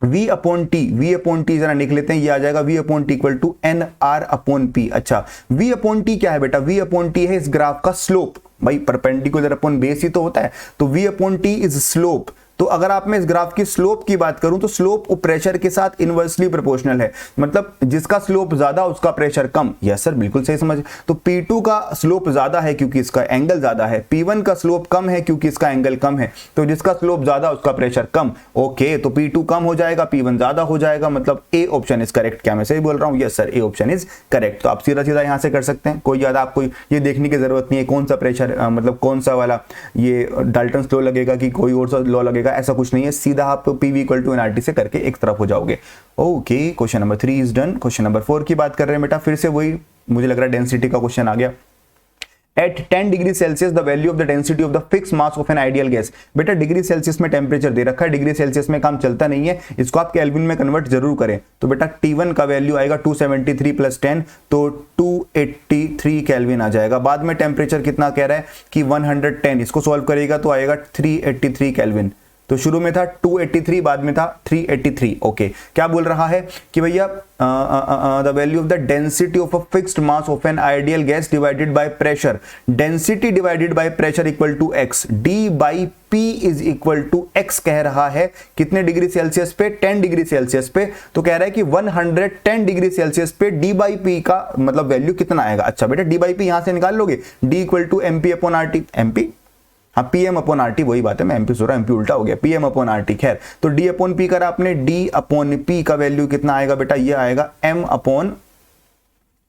V/T जरा निकल लेते हैं, ये आ जाएगा V/T इक्वल टू NR/P। अच्छा, V/T क्या है बेटा? V/T है इस ग्राफ का स्लोप। भाई परपेंडिकुलर अपॉन बेस ही तो होता है, तो V/T इज स्लोप। तो अगर आप मैं इस ग्राफ की स्लोप की बात करूं तो स्लोप प्रेशर के साथ इनवर्सली प्रोपोर्शनल है, मतलब जिसका स्लोप ज्यादा उसका प्रेशर कम। यस सर, बिल्कुल सही समझ। तो P2 का स्लोप ज्यादा है क्योंकि इसका एंगल ज्यादा है, P1 का स्लोप कम है क्योंकि इसका एंगल कम है, तो जिसका स्लोप ज्यादा उसका प्रेशर कम। ओके, तो P2 कम हो जाएगा, P1 ज्यादा हो जाएगा, मतलब A ऑप्शन इज करेक्ट। क्या मैं सही बोल रहा हूं? Yes sir, A option is correct. तो आप सीधा सीधा यहां से कर सकते हैं, कोई ज्यादा आपको ये देखने की जरूरत नहीं है कौन सा प्रेशर, मतलब कौन सा वाला ये डाल्टन्स लॉ लगेगा कि कोई और सा लॉ लगेगा, ऐसा कुछ नहीं है। सीधा आप PV इक्वल टू NRT से करके एक तरफ हो जाओगे। Okay, question number 3 is done. Question number 4 की बात कर रहे हैं बेटा। फिर से वही मुझे लग रहा है डेंसिटी का क्वेश्चन आ गया। At 10 degree Celsius the value of the density of the fix mass of an ideal gas. बेटा डिग्री सेल्सियस में टेम्परेचर दे रखा है, डिग्री सेल्सियस में काम चलता नहीं है, इसको आप केल्विन में कन्वर्ट जरूर करें। तो बेटा T1 का वैल्यू आएगा 273 प्लस 10 तो 283 केल्विन आ जाएगा। बाद में टेम्परेचर कितना कह रहा है कि 110, इसको सॉल्व करेगा तो आएगा 383 केल्विन। तो शुरू में था 283, बाद में था 383। ओके, क्या बोल रहा है कि भैया the value of the density of a fixed mass of an ideal gas divided by pressure, density divided by pressure equal to x, d by p is equal to x कह रहा है कितने डिग्री सेल्सियस पे, 10 डिग्री सेल्सियस पे। तो कह रहा है कि 110 डिग्री सेल्सियस पे d बाई p का मतलब वैल्यू कितना आएगा। अच्छा बेटा d बाई p यहां से निकाल लोगे, d equal to mp upon RT, mp हाँ पीएम अपॉन आरटी, वही बात है, मैं एमपी सोरा एमपी उल्टा हो गया, पीएम अपॉन आरटी। खैर तो डी अपॉन पी करा आपने, डी अपॉन पी का वैल्यू कितना आएगा बेटा, ये आएगा एम अपॉन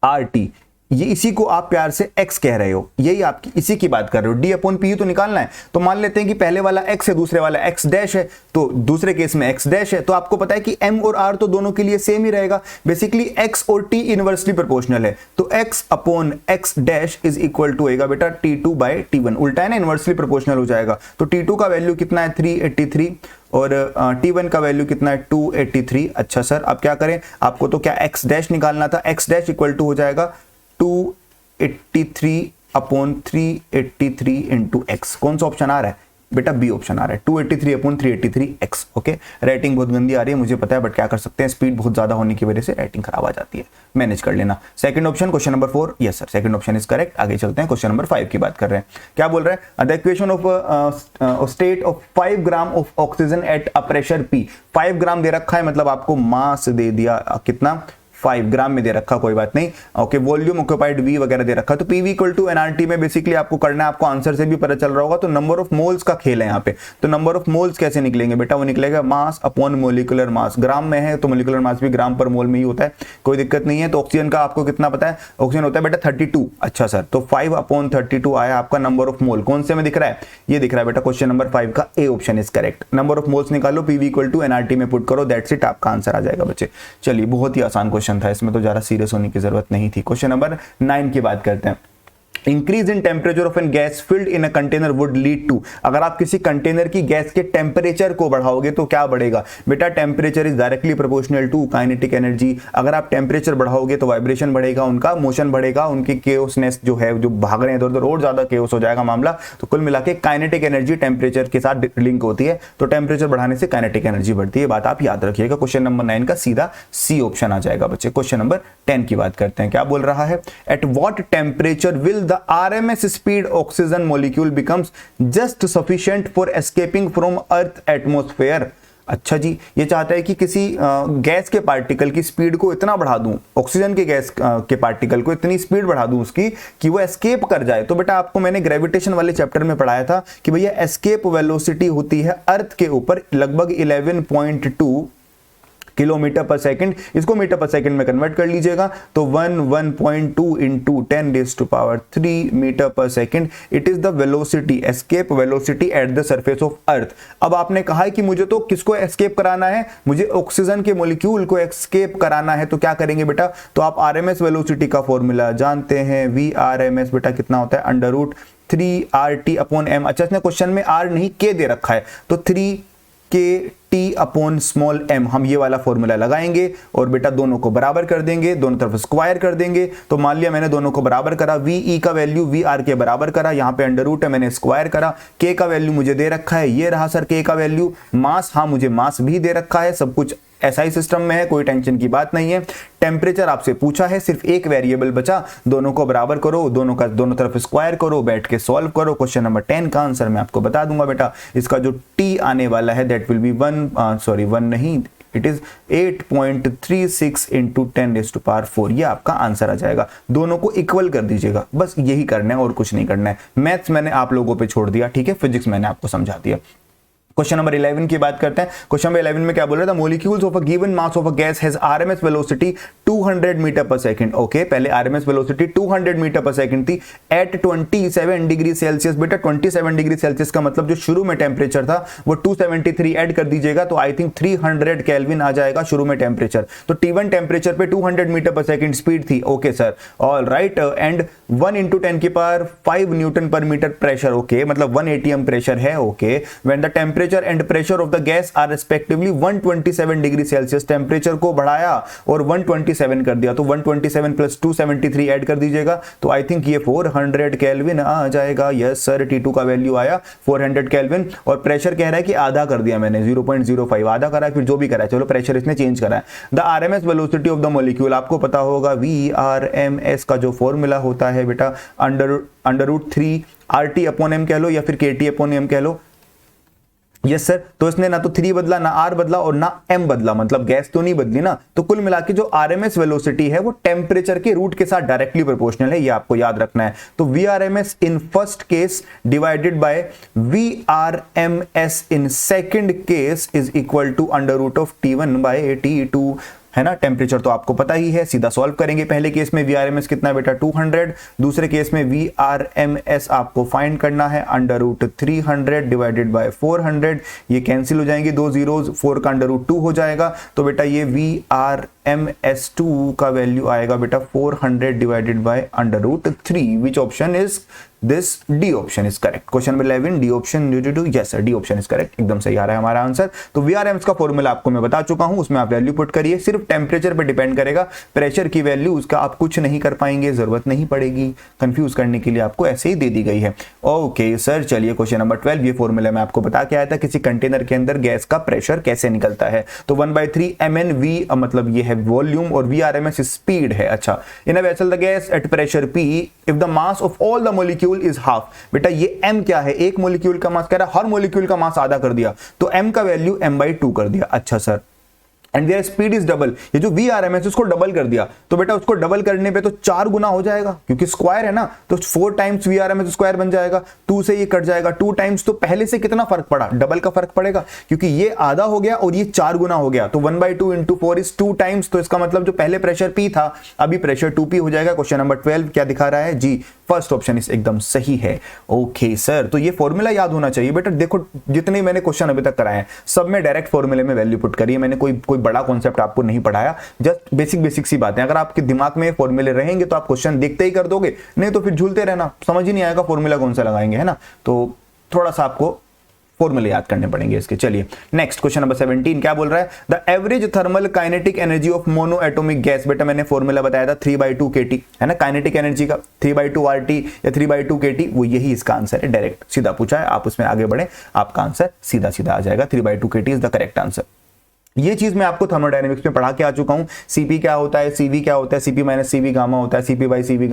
आरटी। ये इसी को आप प्यार से x कह रहे हो, यही आपकी इसी की बात कर रहे हो। d अपॉन पी तो निकालना है, तो मान लेते हैं कि पहले वाला x है, दूसरे वाला x डैश है, तो दूसरे केस में x डैश है, तो आपको पता है कि m और r तो दोनों के लिए सेम ही रहेगा। बेसिकली x और t इनवर्सली प्रोपोर्शनल है, तो x upon x dash is equal to होगा बेटा t2 बाय t1, उल्टा है ना, इनवर्सली प्रोपोर्शनल हो जाएगा। तो t2 का वैल्यू कितना है 383 और T1 का वैल्यू कितना है 283। अच्छा सर अब क्या करें, आपको तो क्या x डैश निकालना था, x डैश इक्वल टू हो जाएगा 283 अपॉन 383 इंटू एक्स। कौन सा ऑप्शन आ रहा है बेटा, बी ऑप्शन आ रहा है, 283 अपॉन 383 एक्स। ओके, राइटिंग बहुत गंदी आ रही है मुझे पता है, बट क्या कर सकते हैं, स्पीड बहुत ज्यादा होने की वजह से राइटिंग खराब आ जाती है, मैनेज कर लेना। Second option question number 4, yes sir second option is correct. आगे चलते हैं, क्वेश्चन नंबर 5 की बात कर रहे हैं। क्या बोल रहा है, the equation of state of 5 gram of oxygen at a pressure P। 5 ग्राम दे रखा है, मतलब आपको मास दे दिया कितना, 5 ग्राम में दे रखा, कोई बात नहीं। ओके, वॉल्यूम ऑक्यूपाइड V वगैरह दे रखा, तो PV इक्वल टू nRT में बेसिकली आपको करना है, आपको आंसर से भी पता चल रहा होगा। तो नंबर ऑफ मोल्स का खेल है यहाँ पे, तो नंबर ऑफ मोल्स कैसे निकलेंगे बेटा, वो निकलेगा मास अपॉन मोलिकुलर मास। ग्राम में है तो मोलिकुलर मास भी ग्राम पर मोल में ही होता है, कोई दिक्कत नहीं है। तो ऑक्सीजन का आपको कितना पता है, ऑक्सीजन होता है बेटा 32। अच्छा सर, तो 5 अपॉन 32 आया आपका नंबर ऑफ मोल, कौन से में दिख रहा है, ये दिख रहा है बेटा, क्वेश्चन नंबर 5 का A option is correct. Number of moles निकालो, PV इक्वल टू nRT में पुट करो, दैट्स इट, आपका आंसर आ जाएगा बच्चे। चलिए बहुत ही आसान क्वेश्चन था, इसमें तो ज्यादा सीरियस होने की जरूरत नहीं थी। क्वेश्चन नंबर 9 की बात करते हैं। Increase in temperature of an gas filled in a container would lead to, अगर आप किसी कंटेनर की गैस के टेम्परेचर को बढ़ाओगे तो क्या बढ़ेगा बेटा, temperature is directly proportional to kinetic energy. अगर आप टेम्परेचर बढ़ाओगे तो वाइब्रेशन बढ़ेगा, उनका मोशन बढ़ेगा, उनकी केओसनेस जो है, जो भाग रहे हैं इधर उधर, और ज्यादा केओस हो जाएगा मामला। तो कुल मिला के काइनेटिक एनर्जी टेम्परेचर के साथ लिंक होती है, तो टेम्परेचर बढ़ाने से काइनेटिक एनर्जी बढ़ती है, बात आप याद रखिएगा। क्वेश्चन नंबर 9 का सीधा सी ऑप्शन आ जाएगा बच्चे। क्वेश्चन नंबर 10 की बात करते हैं। क्या बोल रहा है, at what temperature will the RMS speed oxygen molecule becomes just sufficient for escaping from earth atmosphere। अच्छा जी, ये चाहता है कि किसी गैस के पार्टिकल की स्पीड को इतना बढ़ा दूं, ऑक्सीजन के गैस के पार्टिकल को इतनी स्पीड बढ़ा दूं उसकी कि वो एस्केप कर जाए। तो बेटा आपको मैंने ग्रेविटेशन वाले चैप्टर में पढ़ाया था कि भैया एस्केप वेलोसिटी होती है अर्थ के ऊपर लगभग 11.2 किलोमीटर पर सेकंड, इसको मीटर पर सेकंड में कन्वर्ट कर लीजिएगा तो 1.2 into 10⁻³ metre per second, it is the velocity, escape velocity at the surface of earth. अब आपने कहा है कि मुझे तो किसको एस्केप कराना है, मुझे ऑक्सीजन के मॉलिक्यूल को एस्केप कराना है, तो क्या करेंगे बेटा, तो आप RMS वेलोसिटी का फॉर्मूला जानते हैं, VRMS बेटा कितना होता है, √3RT अपॉन m। अच्छा इसने क्वेश्चन में R नहीं K दे रखा है, तो 3KT अपॉन स्मॉल m, हम ये वाला फॉर्मूला लगाएंगे और बेटा दोनों को बराबर कर देंगे, दोनों तरफ स्क्वायर कर देंगे। तो मान लिया मैंने दोनों को बराबर करा, VE का वैल्यू VR के बराबर करा, यहाँ पे अंडर रूट है मैंने स्क्वायर करा, K का वैल्यू मुझे दे रखा है, ये रहा सर K का वैल्यू, मास हाँ मुझे मास भी दे रखा है, सब कुछ SI सिस्टम में है, कोई टेंशन की बात नहीं है। टेम्परेचर आपसे पूछा है, सिर्फ एक वेरिएबल बचा, दोनों को बराबर करो, दोनों तरफ स्क्वायर करो, बैठ के सॉल्व करो। क्वेश्चन नंबर 10 का आंसर मैं आपको बता दूंगा बेटा, इसका जो T आने वाला है दैट विल बी 1 नहीं, इट इज 8.36 इंटू 10⁴, ये आपका आंसर आ जाएगा। दोनों को इक्वल कर दीजिएगा, बस यही करना है और कुछ नहीं करना है। मैथ्स मैंने आप लोगों पे छोड़ दिया, ठीक है, फिजिक्स मैंने आपको समझा दिया। क्वेश्चन नंबर 11 की बात करते हैं। क्वेश्चन नंबर 11 में क्या बोल रहा था, molecules of a given mass of a gas has RMS velocity 200 metre per second. Okay, पहले RMS velocity 200 metre per second थी एट 27 डिग्री सेल्सियस। बेटा 27 डिग्री सेल्सियस का मतलब जो शुरू में टेम्परेचर था वो 273 ऐड कर दीजिएगा तो आई थिंक 300 केल्विन आ जाएगा शुरू में टेम्परेचर। तो T1 टेम्परेचर पे 200 मीटर पर सेकंड स्पीड थी। Okay sir, all right, and 1 × 10⁵ newton per metre pressure. Okay, मतलब 1 atm प्रेशर है। Okay, when the temperature and pressure of the gas are respectively 127 degree Celsius, temperature को बढ़ाया और 127 कर दिया तो 127 प्लस 273 ऐड कर दीजिएगा तो आई थिंक ये 400 केल्विन आ जाएगा। यस सर, T2 का वैल्यू आया 400 केल्विन और प्रेशर कह रहा है कि आधा कर दिया मैंने, 0.05 आधा करा है, फिर जो भी करा है, चलो प्रेशर इसने चेंज करा है। The RMS velocity of the molecule, आपको पता होगा VRMS का जो फॉर्मूला होता है बेटा √3 RT/m कह लो या फिर KT/m कह लो। यस सर, तो इसने ना तो 3 बदला, ना R बदला और ना M बदला, मतलब गैस तो नहीं बदली ना। तो कुल मिला के जो आरएमएस वेलोसिटी है वो टेम्परेचर के रूट के साथ डायरेक्टली प्रोपोर्शनल है, ये आपको याद रखना है। तो VRMS in first case divided by VRMS in second case is equal to √T1/T2, है ना। टेम्परेचर तो आपको पता ही है, सीधा सॉल्व करेंगे। पहले केस में VRMS कितना बेटा 200, दूसरे केस में VRMS आपको फाइंड करना है √300 डिवाइडेड बाय 400, ये कैंसिल हो जाएंगे, 2 zeros, 4 का √2 हो जाएगा। तो बेटा ये VRMS2 का वैल्यू आएगा बेटा 400 divided by √3। Which option is this? D option is correct. Question number 11 D option, yes sir, D option is correct, एकदम सही आ रहा है हमारा आंसर। तो VRMS का फॉर्मूला आपको मैं बता चुका हूं, उसमें आप वैल्यू पुट करिए, सिर्फ टेम्परेचर पे डिपेंड करेगा, प्रेशर की वैल्यू उसका आप कुछ नहीं कर पाएंगे, जरूरत नहीं पड़ेगी, कंफ्यूज करने के लिए आपको ऐसे ही दे दी गई है। ओके सर, चलिए क्वेश्चन नंबर 12, ये फॉर्मूला मैं आपको बता के आया था किसी कंटेनर के अंदर गैस का प्रेशर कैसे निकलता है। तो 1/3 MnV, मतलब ये है वॉल्यूम और VRMS स्पीड है। अच्छा, in a vessel the gas at pressure P if the mass of all the molecule is half. बेटा ये M क्या है, एक मॉलिक्यूल का मास, कह रहा है हर मॉलिक्यूल का मास आधा कर दिया तो M का वैल्यू m/2 कर दिया। अच्छा sir, and there speed is double, ये जो VRMS उसको डबल कर दिया तो बेटा उसको डबल करने पे तो 4 गुना हो जाएगा क्योंकि स्क्वायर है ना, तो 4 टाइम्स VRMS स्क्वायर बन जाएगा, 2 से ये कट जाएगा, 2 टाइम्स, तो पहले से कितना फर्क पड़ा, डबल का फर्क पड़ेगा क्योंकि ये आधा हो गया और ये 4 गुना हो गया। तो 1/2 × 4 इज 2 टाइम्स, तो इसका मतलब जो पहले प्रेशर P था अभी प्रेशर 2P हो जाएगा। क्वेश्चन नंबर 12 क्या दिखा रहा है जी, फर्स्ट ऑप्शन इस एकदम सही है। ओके सर, तो ये फॉर्मूला याद होना चाहिए बेटा। देखो जितने मैंने क्वेश्चन अभी तक कराए हैं सब में डायरेक्ट फॉर्मूले में वैल्यू पुट करिए, मैंने कोई बड़ा कॉन्सेप्ट आपको नहीं पढ़ाया, जस्ट बेसिक सी बातें। अगर आपके दिमाग में फॉर्मूले रहेंगे तो आप क्वेश्चन देखते ही कर दोगे, नहीं तो फिर झूलते रहना, समझ ही नहीं आएगा फॉर्मूला कौन सा लगाएंगे, है ना। तो थोड़ा सा आपको फॉर्मूले याद करने पड़ेंगे इसके। चलिए नेक्स्ट क्वेश्चन नंबर 17 क्या बोल रहा है, the average thermal kinetic energy of mono atomic gas. बेटा मैंने फॉर्मूला बताया था 3/2 kT, है ना, काइनेटिक एनर्जी का 3/2 RT या 3/2 kT, वो यही इसका आंसर है। डायरेक्ट सीधा पूछा है, आप उसमें आगे बढ़े, आपका आंसर सीधा आ जाएगा, 3/2 kT is the correct answer. ये चीज मैं आपको थर्मोडायनेमिक्स में पढ़ा के आ चुका हूं। Cp क्या होता है, Cv क्या होता है, Cp - Cv गामा होता है, Cp/Cv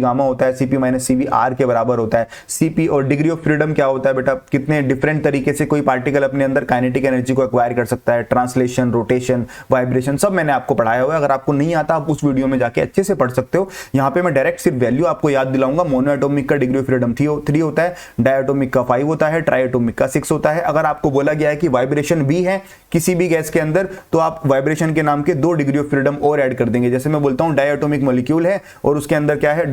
गामा होता है, Cp - Cv R के बराबर होता है। Cp और डिग्री ऑफ फ्रीडम क्या होता है बेटा, कितने डिफरेंट तरीके से कोई पार्टिकल अपने अंदर काइनेटिक एनर्जी को एक्वायर कर सकता है, ट्रांसलेशन, रोटेशन, वाइब्रेशन, सब मैंने आपको पढ़ाया हुआ है। अगर आपको नहीं आता आप उस वीडियो में जाके अच्छे से पढ़ सकते हो। यहाँ पे मैं डायरेक्ट सिर्फ वैल्यू आपको याद दिलाऊंगा। मोनो एटॉमिक का डिग्री ऑफ फ्रीडम 3 होता है, डायटोमिक का 5 होता है, ट्राइएटोमिक का 6 होता है। अगर आपको बोला गया है कि वाइब्रेशन भी है किसी भी गैस के अंदर तो आप वाइब्रेशन के नाम के 2 डिग्री ऑफ फ्रीडम और ऐड कर देंगे। जैसे मैं बोलता हूं डायटोमिक मॉलिक्यूल है और उसके अंदर क्या है,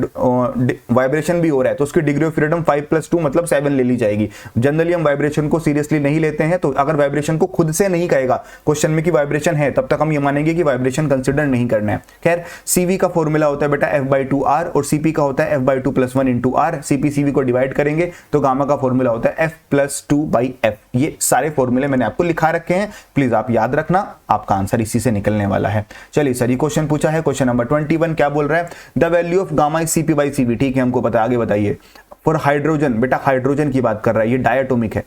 वाइब्रेशन भी हो रहा है, तो उसकी डिग्री ऑफ फ्रीडम 5 + 2 मतलब 7 ले ली जाएगी। जनरली हम वाइब्रेशन को सीरियसली नहीं लेते हैं, तो अगर वाइब्रेशन को खुद से नहीं कहेगा क्वेश्चन में कि वाइब्रेशन है, तब तक हम ये मानेंगे कि वाइब्रेशन कंसिडर नहीं करना है। खैर, Cv का फॉर्मूला होता है बेटा F/2R और Cp का होता है F/2 + 1 × R। Cp/Cv को डिवाइड करेंगे तो गामा का फॉर्मूला होता है F+2/F। ये सारे फॉर्मूले मैंने आपको लिखा रखे हैं, प्लीज आप याद रखना, आपका आंसर इसी से निकलने वाला है। चलिए सर, ये क्वेश्चन पूछा है, क्वेश्चन नंबर 21 क्या बोल रहा है, the value of gamma is Cp/Cv। ठीक है, हमको पता, आगे बताइए। फॉर हाइड्रोजन, बेटा हाइड्रोजन की बात कर रहा है, ये डायटोमिक है।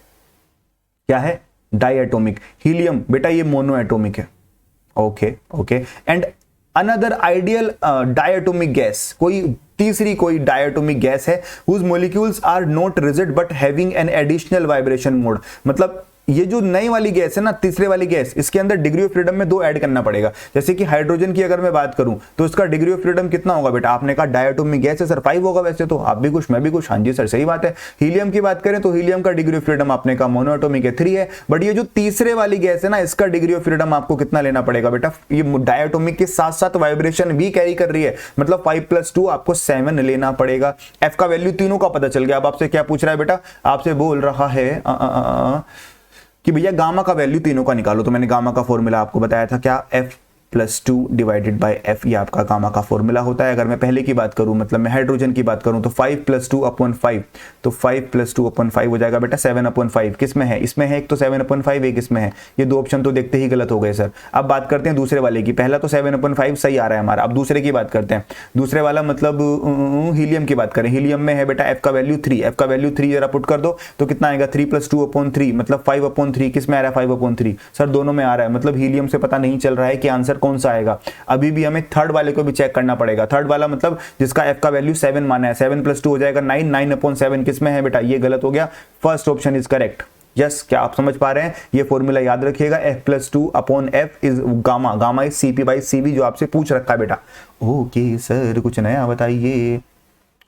क्या है, डायटोमिक। हीलियम बेटा ये मोनो एटोमिक है। Okay and another ideal diatomic gas, कोई तीसरी कोई डायटोमिक गैस है whose molecules are not rigid but having an additional vibration mode. मतलब ये जो नई वाली गैस है ना, तीसरे वाली गैस, इसके अंदर डिग्री ऑफ फ्रीडम में 2 ऐड करना पड़ेगा। जैसे कि हाइड्रोजन की अगर मैं बात करूं तो इसका डिग्री ऑफ फ्रीडम कितना होगा बेटा? आपने कहा डायटोमिक गैस है सर 5 होगा, वैसे तो आप भी कुछ मैं भी कुछ, हाँ जी सर सही बात है। हीलियम की बात करें तो हीलियम का डिग्री ऑफ फ्रीडम आपने कहा मोनोएटॉमिक है 3 है, बट ये जो तीसरे वाली गैस है ना, इसका डिग्री ऑफ फ्रीडम आपको कितना लेना पड़ेगा बेटा? ये डायटोमिक के साथ साथ वाइब्रेशन भी कैरी कर रही है, मतलब 5+2 आपको 7 लेना पड़ेगा। एफ का वैल्यू तीनों का पता चल गया। अब आपसे क्या पूछ रहा है बेटा? आपसे बोल रहा है कि भैया गामा का वैल्यू तीनों का निकालो। तो मैंने गामा का फॉर्मूला आपको बताया था क्या? F+2 डिवाइडेड बाय F, ये आपका गामा का फॉर्मूला होता है। अगर मैं पहले की बात करूं, मतलब मैं हाइड्रोजन की बात करूं, तो 5+2/5, तो 5+2/5 हो जाएगा बेटा 7/5। किस में है? इसमें है एक तो 7/5, एक इसमें है। ये 2 ऑप्शन तो देखते ही गलत हो गए सर। अब बात करते हैं दूसरे वाले की। पहला तो 7/5 सही आ रहा है हमारा। अब दूसरे की बात करते हैं। दूसरे वाला मतलब हीलियम की बात करें। हीलियम में है बेटा F का वैल्यू 3। F का वैल्यू 3 जरा पुट कर दो तो कितना आएगा? 3+2/3, मतलब 5/3। किस में आ रहा है? 5/3 सर, दोनों में आ रहा है। मतलब हीलियम से पता नहीं चल रहा है कि आंसर कौन सा आएगा। अभी भी हमें थर्ड वाले को भी चेक करना पड़ेगा। थर्ड वाला मतलब जिसका F का वैल्यू 7 माना है, 7+2 हो जाएगा 9, 9/7 किस में है बेटा? ये गलत हो गया। First option is correct. Yes, क्या आप समझ पा रहे हैं? ये फॉर्मूला याद रखिएगा, F+2/F is gamma, gamma is CP/CV, जो आपसे पूछ रखा है बेटा। ओके सर, कुछ नया बताइए।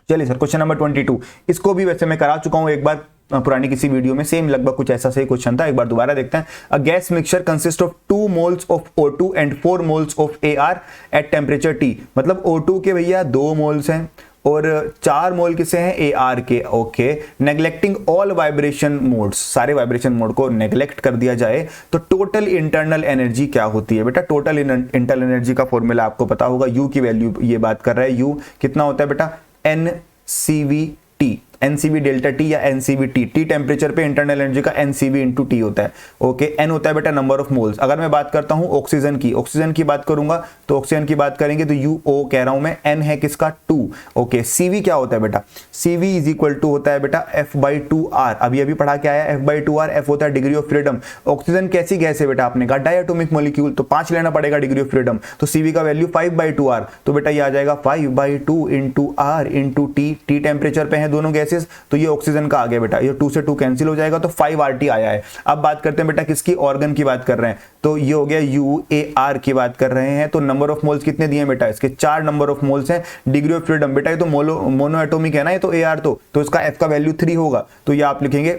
चलिए सर, क्वेश्चन नंबर 22, इसको भी वैसे मैं करा चुका हूं एक बार पुरानी किसी वीडियो में, सेम लगभग कुछ ऐसा सही क्वेश्चन था। एक बार दोबारा देखते हैं। A gas mixture consist of 2 moles of O2 and 4 moles of AR at temperature T। मतलब O2 के भैया 2 मोल्स हैं और 4 मोल किसे हैं? AR के। Okay, neglecting all vibration modes, सारे वाइब्रेशन मोड को नेग्लेक्ट कर दिया जाए तो टोटल इंटरनल एनर्जी क्या होती है बेटा? टोटल इंटरनल एनर्जी का फॉर्मूला आपको पता होगा। U की वैल्यू ये बात कर रहा है। U कितना होता है बेटा? NCV/T, NCV डेल्टा T या NCV/T। T टेम्परेचर पे इंटरनल एनर्जी का NCV/T होता है। ओके, N होता है बेटा नंबर ऑफ मोल्स। अगर मैं बात करता हूं ऑक्सीजन की बात करूंगा तो ऑक्सीजन की बात करेंगे तो UO कह रहा हूं मैं, N है किसका? 2। ओके, CV क्या होता है बेटा? CV इज इक्वल टू होता है बेटा F/2R। अभी पढ़ा के आया F/2R। F होता है डिग्री ऑफ फ्रीडम। ऑक्सीजन कैसी गैस है बेटा? आपने कहा डायटोमिक मॉलिक्यूल, तो 5 लेना पड़ेगा डिग्री ऑफ फ्रीडम। तो CV का वैल्यू 5/2R, तो बेटा ये आ जाएगा 5/2 into R into T। T temperature पे है दोनों गैसेस, तो ये ऑक्सीजन का आ गया बेटा। ये 2 से 2 कैंसिल हो जाएगा तो 5RT आया है। अब बात करते हैं बेटा किसकी? ऑर्गन की बात कर रहे हैं, तो ये हो गया UAR की बात कर रहे हैं। तो नंबर ऑफ मोल्स कितने दिए बेटा? इसके 4 नंबर ऑफ मोल्स हैं। डिग्री ऑफ फ्रीडम बेटा ये तो मोनोएटॉमिक है ना, ये तो AR, तो इसका F का वैल्यू 3 होगा। तो ये आप लिखेंगे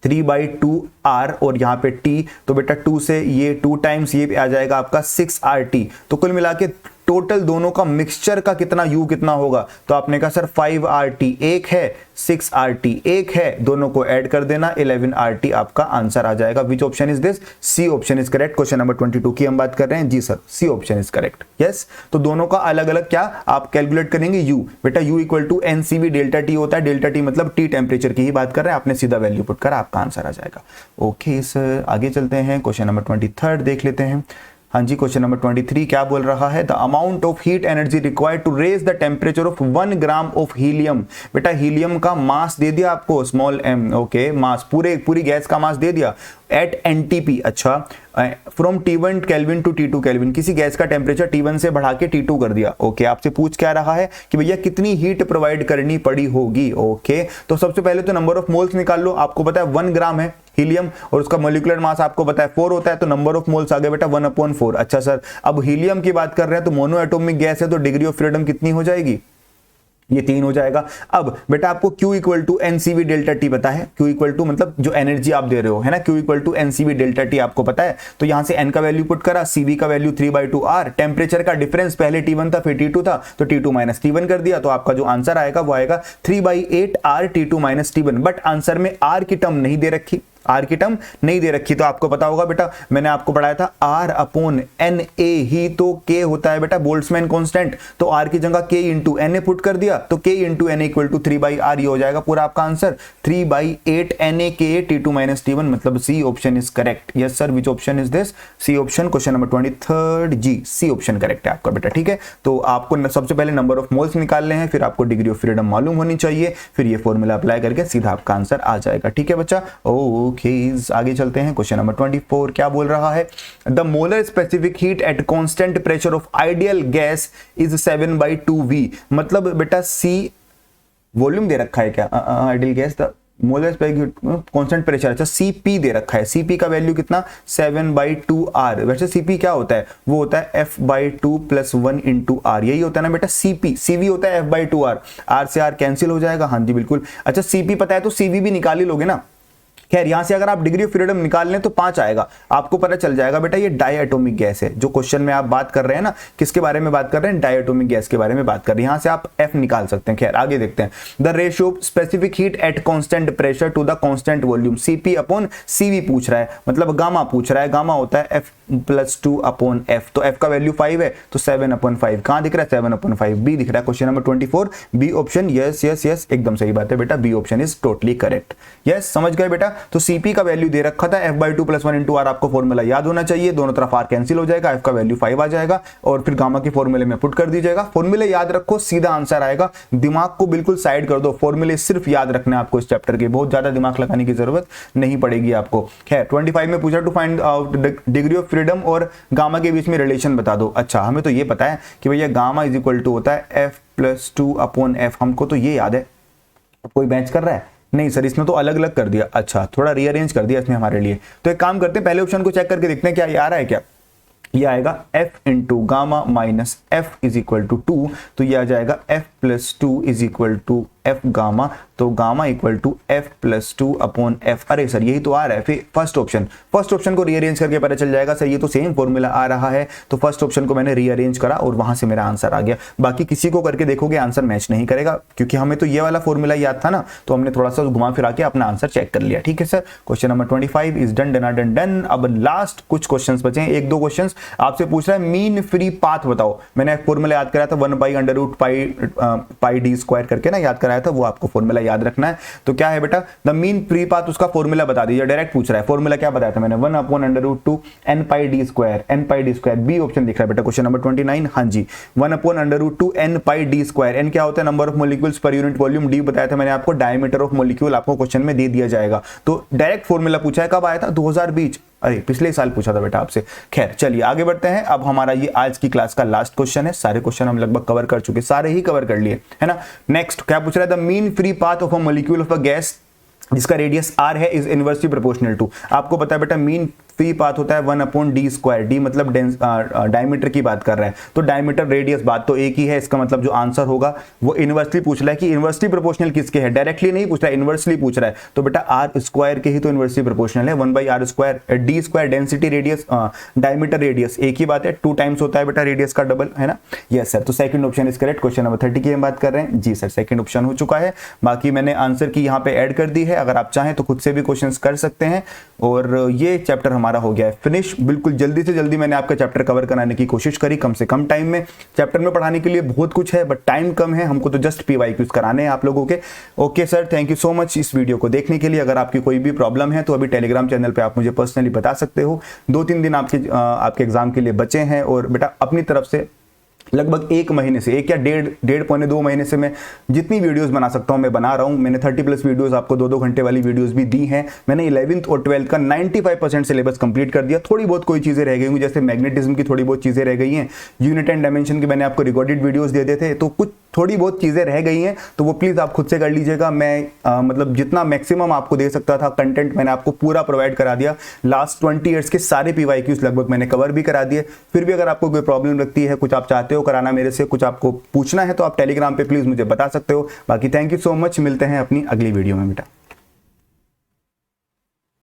3/2R और यहाँ पे T, तो बेटा 2 से ये 2 टाइम्स ये आ जाएगा आपका 6RT। तो कुल मिला के टोटल दोनों का मिक्सचर का कितना U कितना होगा? तो आपने कहा सर 5RT एक है, 6RT एक है, दोनों को ऐड कर देना, 11RT आपका आंसर आ जाएगा। Which option is this? C option is correct. Question number 22 की हम बात कर रहे हैं। जी sir, C option is correct. Yes, तो दोनों का अलग अलग क्या आप कैलकुलेट करेंगे? U बेटा U इक्वल टू NCV/T होता है। डेल्टा T मतलब T टेम्परेचर की ही बात कर रहे हैं। आपने सीधा वैल्यू पुट कर आपका आंसर आ जाएगा। ओके सर, आगे चलते हैं। क्वेश्चन नंबर 23 देख लेते हैं। हाँ जी, क्वेश्चन नंबर 23 क्या बोल रहा है? The amount of heat energy required to raise the temperature of 1 gram of helium. बेटा हीलियम का मास दे दिया आपको, स्मॉल m। ओके, मास पूरी गैस का मास दे दिया एट NTP। अच्छा, from T1 kelvin to T2 kelvin, किसी गैस का टेम्परेचर T1 से बढ़ा के T2 कर दिया। ओके, आपसे पूछ क्या रहा है कि भैया कितनी हीट प्रोवाइड करनी पड़ी होगी? ओके, तो सबसे पहले तो नंबर ऑफ मोल्स निकाल लो। आपको पता है 1 ग्राम है हीलियम और उसका मॉलिक्यूलर मास आपको पता है 4 होता है, तो नंबर ऑफ मोल्स आ गए बेटा 1/4। अच्छा सर, अब हीलियम की बात कर रहे हैं तो मोनोएटॉमिक गैस है, तो डिग्री ऑफ फ्रीडम कितनी हो जाएगी? ये 3 हो जाएगा। अब बेटा आपको Q इक्वल टू NCV/T पता है। Q इक्वल टू मतलब जो एनर्जी आप दे रहे हो है ना, Q इक्वल टू NCV/T आपको पता है। तो यहां से N का वैल्यू पुट करा, CV का वैल्यू 3/2R। टेम्परेचर का डिफरेंस पहले T1 था फिर T2 था, तो T2 माइनस T1 कर दिया, तो आपका जो आंसर आएगा वो आएगा 3/8R T2 minus T1। But answer में R की टर्म नहीं दे रखी, R की टर्म नहीं दे रखी। तो आपको पता होगा बेटा, मैंने आपको पढ़ाया था R/NA ही तो K होता है बेटा, बोल्ट्जमैन कांस्टेंट। तो R की जगह K इंटू NA पुट कर दिया, तो K into NA equal to 3/R। ये हो जाएगा पूरा आपका answer 3/8NaK T2 minus T1, मतलब C option is correct. Yes sir, which option is this? C option. Question number 23 जी, C ऑप्शन करेक्ट है आपका बेटा। ठीक है, तो आपको सबसे पहले नंबर ऑफ मोल्स निकालने हैं, फिर आपको डिग्री ऑफ फ्रीडम मालूम होनी चाहिए, फिर ये फॉर्मूला अप्लाई करके सीधा आपका आंसर आ जाएगा। ठीक है बच्चा, ओके आगे चलते हैं। क्वेश्चन नंबर 24 क्या बोल रहा है? The molar specific heat at constant pressure of ideal gas is 7/2V। मतलब बेटा C वॉल्यूम दे रखा है क्या? Ideal gas the molar constant pressure, अच्छा सीपी दे रखा है, सीपी का वैल्यू कितना 7/2r। वैसे सीपी क्या होता है, वो होता है f/2 + 1 × r, यही होता है ना बेटा सीपी। सीवी होता है f/2r, r से r कैंसिल हो जाएगा, हाँ जी बिल्कुल। अच्छा सीपी पता है तो सीवी भी निकाल ही लोगे ना। खैर यहां से अगर आप डिग्री ऑफ फ्रीडम निकाल लें तो 5 आएगा, आपको पता चल जाएगा बेटा ये डायटोमिक गैस है। जो क्वेश्चन में आप बात कर रहे हैं ना, किसके बारे में बात कर रहे हैं, डायटोमिक गैस के बारे में बात कर रहे हैं। यहां से आप F निकाल सकते हैं। खैर आगे देखते हैं, the ratio of specific heat at constant pressure to the constant volume, CP/CV पूछ रहा है, मतलब गामा पूछ रहा है। गामा होता है F+2/F, तो F का वैल्यू 5 है तो 7/5 कहां दिख रहा है, 7/5 बी दिख रहा है। Question number 24 B option, yes yes yes एकदम सही बात है बेटा, B option is totally correct. Yes समझ गए बेटा। तो सीपी का वैल्यू दे रखा था f/2 + 1 × r, आपको फॉर्मूला याद होना चाहिए, दोनों तरफ r कैंसिल हो जाएगा, f का वैल्यू 5 आ जाएगा और फिर गामा के फॉर्मूले में पुट कर दीजिएगा। फॉर्मूले याद रखो, सीधा आंसर आएगा, दिमाग को बिल्कुल साइड कर दो, फॉर्मूले सिर्फ याद रखना है आपको इस चैप्टर के, बहुत ज्यादा दिमाग लगाने की जरूरत नहीं पड़ेगी आपको। खैर 25 में पूछा to find out degree of freedom और गामा के बीच में रिलेशन बता दो। अच्छा हमें तो ये पता है कि भैया गामा = होता है F+2/F, हमको तो ये याद है। कोई मैच कर रहा है, नहीं सर इसने तो अलग अलग कर दिया, अच्छा थोड़ा रीअरेंज कर दिया इसने हमारे लिए। तो एक काम करते हैं, पहले ऑप्शन को चेक करके देखते हैं क्या ये आ रहा है क्या। ये आएगा F × गामा - F = 2, तो ये आ जाएगा F+2 = F गामा, तो गामा = F+2/F। अरे सर यही तो आ रहा है, फिर फर्स्ट ऑप्शन को रीअरेंज करके पता चल जाएगा सर ये तो सेम फॉर्मूला आ रहा है, तो फर्स्ट ऑप्शन को मैंने रीअरेंज करा और वहां से मेरा आंसर आ गया। बाकी किसी को करके देखोगे आंसर मैच नहीं करेगा, क्योंकि हमें तो ये वाला फॉर्मूला याद था ना, तो हमने थोड़ा सा घुमा फिरा के अपना आंसर चेक कर लिया। ठीक है sir, question number 25 is done. अब लास्ट कुछ क्वेश्चन बचे हैं, 1-2 क्वेश्चन आपसे पूछ रहा है मीन फ्री पाथ बताओ। मैंने फॉर्मूला याद कराया था 1/√πd² करके ना याद कराया था, वो आपको फॉर्मूला याद रखना है। तो क्या है बेटा, द मीन फ्री पाथ, उसका फॉर्मूला बता दीजिए, डायरेक्ट पूछ रहा है। फॉर्मूला क्या बताया था मैंने, 1/√2 nπd², बी ऑप्शन दिख रहा है बेटा क्वेश्चन नंबर 29। हाँ जी 1/√2 nπd², n क्या होता है, number of molecules per unit volume, D बताया था मैंने आपको डायमीटर ऑफ मॉलिक्यूल, आपको क्वेश्चन में दे दिया जाएगा। तो डायरेक्ट फॉर्मूला पूछा है, कब आया था 2020, अरे पिछले साल पूछा था बेटा आपसे। खैर चलिए आगे बढ़ते हैं। अब हमारा ये आज की क्लास का लास्ट क्वेश्चन है, सारे क्वेश्चन हम लगभग कवर कर चुके, सारे ही कवर कर लिए है ना। नेक्स्ट क्या पूछ रहा है, the mean free path of a molecule of a gas जिसका रेडियस r है इज इनवर्सली प्रोपोर्शनल टू, आपको पता है बेटा मीन फ्री पाथ होता है 1/d², डी मतलब डायमीटर की बात कर रहा है, तो डायमीटर रेडियस बात तो एक ही है, इसका मतलब जो आंसर होगा वो इनवर्सली पूछ रहा है कि इनवर्सली प्रोपोर्शनल किसके है, डायरेक्टली नहीं पूछ रहा है, इनवर्सली पूछ रहा है। तो बेटा r² के ही तो इनवर्सली प्रोपोर्शनल है, 1/r², d² density radius, diameter radius एक ही बात है, 2 टाइम्स होता है बेटा रेडियस का डबल, है ना। यस सर, तो second option is correct. Question number 30 की हम बात कर रहे हैं, जी सर सेकंड ऑप्शन हो चुका है। बाकी मैंने आंसर की यहाँ पे ऐड कर दी है, अगर आप चाहें तो खुद से भी क्वेश्चंस कर सकते हैं। और ये चैप्टर हमारा हो गया है फिनिश, बिल्कुल जल्दी से जल्दी मैंने आपका चैप्टर कवर कराने की कोशिश करी, कम से कम टाइम में। चैप्टर में पढ़ाने के लिए बहुत कुछ है बट टाइम कम है, हमको तो जस्ट PYQs कराने हैं आप लोगों के। Okay sir, thank you so much इस वीडियो को देखने के लिए। अगर आपकी कोई भी प्रॉब्लम है तो अभी टेलीग्राम चैनल पे आप मुझे पर्सनली बता सकते हो। 2-3 दिन आपके एग्जाम के लिए बचे हैं और बेटा अपनी तरफ से लगभग 1 महीने से, 1 या डेढ़ पौने 2 महीने से मैं जितनी वीडियोस बना सकता हूं मैं बना रहा हूं। मैंने 30+ वीडियोस आपको 2-2 घंटे वाली वीडियोस भी दी हैं। मैंने 11th और 12th का 95% सिलेबस कंप्लीट कर दिया। थोड़ी बहुत कोई चीजें रह गई होंगी, जैसे मैग्नेटिज्म की थोड़ी बहुत चीजें रह गई हैं, यूनिट एंड डायमेंशन की मैंने आपको रिकॉर्डेड वीडियोस दे दिए थे, तो कुछ थोड़ी बहुत चीजें रह गई हैं, तो वो प्लीज आप खुद से कर लीजिएगा। मैं मतलब जितना मैक्सिमम आपको दे सकता था कंटेंट मैंने आपको पूरा प्रोवाइड करा दिया। लास्ट 20 ईयर्स के सारे PYQs लगभग मैंने कवर भी करा दिए। फिर भी अगर आपको कोई प्रॉब्लम लगती है, कुछ आप चाहते हो कराना मेरे से, कुछ आपको पूछना है, तो आप टेलीग्राम पे प्लीज मुझे बता सकते हो। बाकी थैंक यू सो मच, मिलते हैं अपनी अगली वीडियो में बेटा।